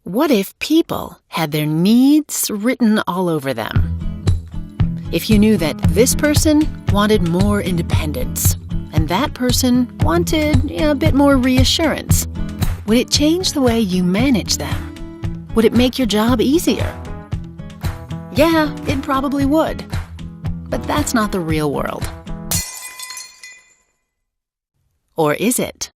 What if people had their needs written all over them? If you knew that this person wanted more independence and that person wanted a bit more reassurance, would it change the way you manage them? Would it make your job easier? Yeah, it probably would. But that's not the real world. Or is it?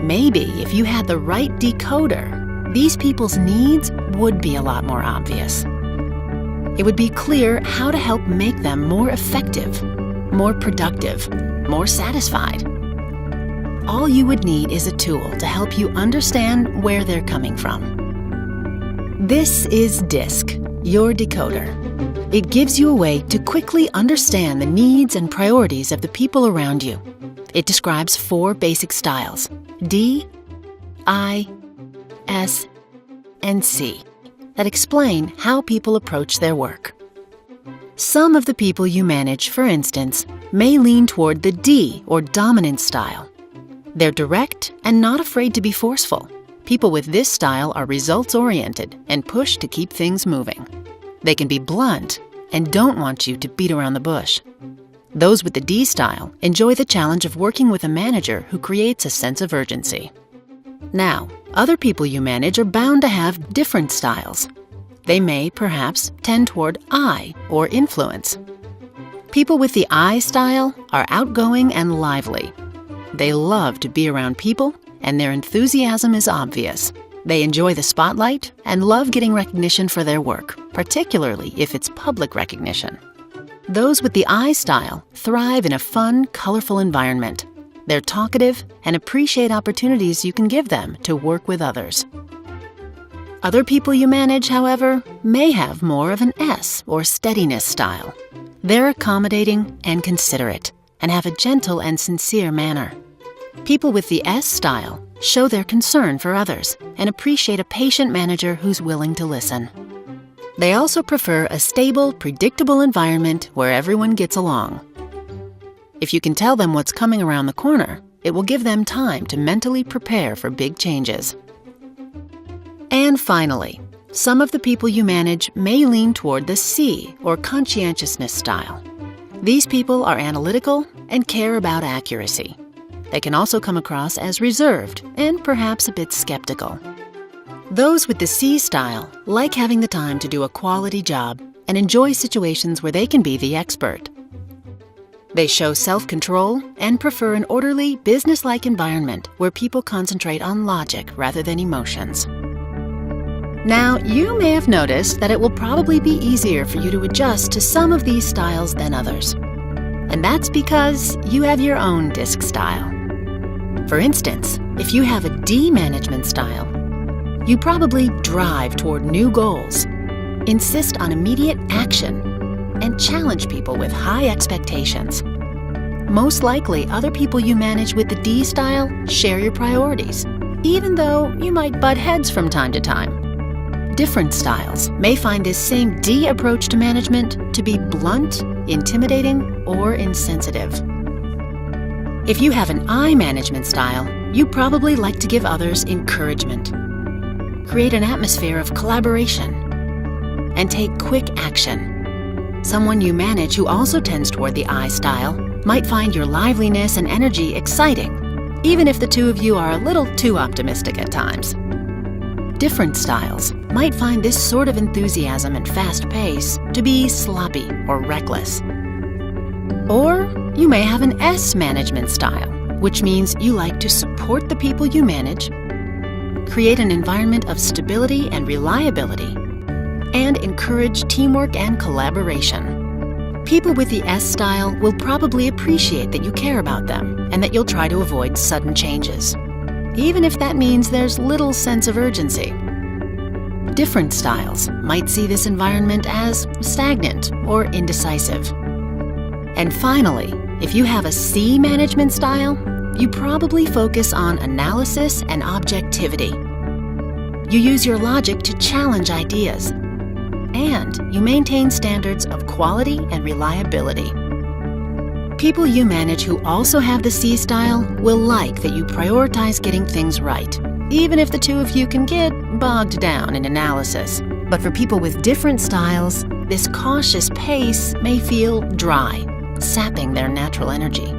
Maybe if you had the right decoder, these people's needs would be a lot more obvious. It would be clear how to help make them more effective, more productive, more satisfied. All you would need is a tool to help you understand where they're coming from. This is DiSC, your decoder. It gives you a way to quickly understand the needs and priorities of the people around you. It describes 4 basic styles: D, I, S, and C, that explain how people approach their work. Some of the people you manage, for instance, may lean toward the D or dominant style. They're direct and not afraid to be forceful. People with this style are results-oriented and push to keep things moving. They can be blunt and don't want you to beat around the bush. Those with the D style enjoy the challenge of working with a manager who creates a sense of urgency. Now, other people you manage are bound to have different styles. They may, perhaps, tend toward I or influence. People with the I style are outgoing and lively. They love to be around people, and their enthusiasm is obvious. They enjoy the spotlight and love getting recognition for their work, particularly if it's public recognition. Those with the I style thrive in a fun, colorful environment. They're talkative and appreciate opportunities you can give them to work with others. Other people you manage, however, may have more of an S or steadiness style. They're accommodating and considerate and have a gentle and sincere manner. People with the S style show their concern for others and appreciate a patient manager who's willing to listen. They also prefer a stable, predictable environment where everyone gets along. If you can tell them what's coming around the corner, it will give them time to mentally prepare for big changes. And finally, some of the people you manage may lean toward the C or conscientiousness style. These people are analytical and care about accuracy. They can also come across as reserved and perhaps a bit skeptical. Those with the C style like having the time to do a quality job and enjoy situations where they can be the expert. They show self-control and prefer an orderly, business-like environment where people concentrate on logic rather than emotions. Now, you may have noticed that it will probably be easier for you to adjust to some of these styles than others. And that's because you have your own DiSC style. For instance, if you have a D management style, you probably drive toward new goals, insist on immediate action, and challenge people with high expectations. Most likely, other people you manage with the D style share your priorities, even though you might butt heads from time to time. Different styles may find this same D approach to management to be blunt, intimidating, or insensitive. If you have an I management style, you probably like to give others encouragement, create an atmosphere of collaboration, and take quick action. Someone you manage who also tends toward the I style might find your liveliness and energy exciting, even if the two of you are a little too optimistic at times. Different styles might find this sort of enthusiasm and fast pace to be sloppy or reckless. Or you may have an S management style, which means you like to support the people you manage, create an environment of stability and reliability, and encourage teamwork and collaboration. People with the S style will probably appreciate that you care about them and that you'll try to avoid sudden changes, even if that means there's little sense of urgency. Different styles might see this environment as stagnant or indecisive. And finally, if you have a C management style, you probably focus on analysis and objectivity. You use your logic to challenge ideas, and you maintain standards of quality and reliability. People you manage who also have the C style will like that you prioritize getting things right, even if the two of you can get bogged down in analysis. But for people with different styles, this cautious pace may feel dry, sapping their natural energy.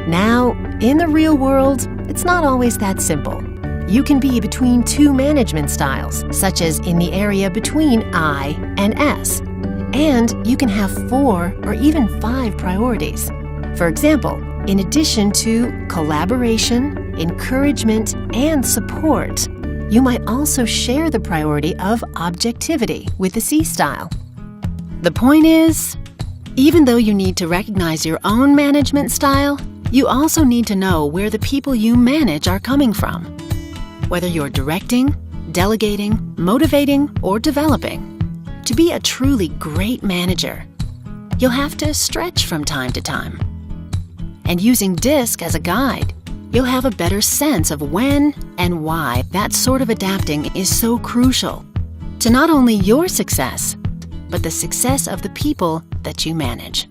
Now, in the real world, it's not always that simple. You can be between two management styles, such as in the area between I and S. And you can have 4 or even 5 priorities. For example, in addition to collaboration, encouragement, and support, you might also share the priority of objectivity with the C style. The point is, even though you need to recognize your own management style, you also need to know where the people you manage are coming from. Whether you're directing, delegating, motivating, or developing, to be a truly great manager, you'll have to stretch from time to time. And using DiSC as a guide, you'll have a better sense of when and why that sort of adapting is so crucial to not only your success, but the success of the people that you manage.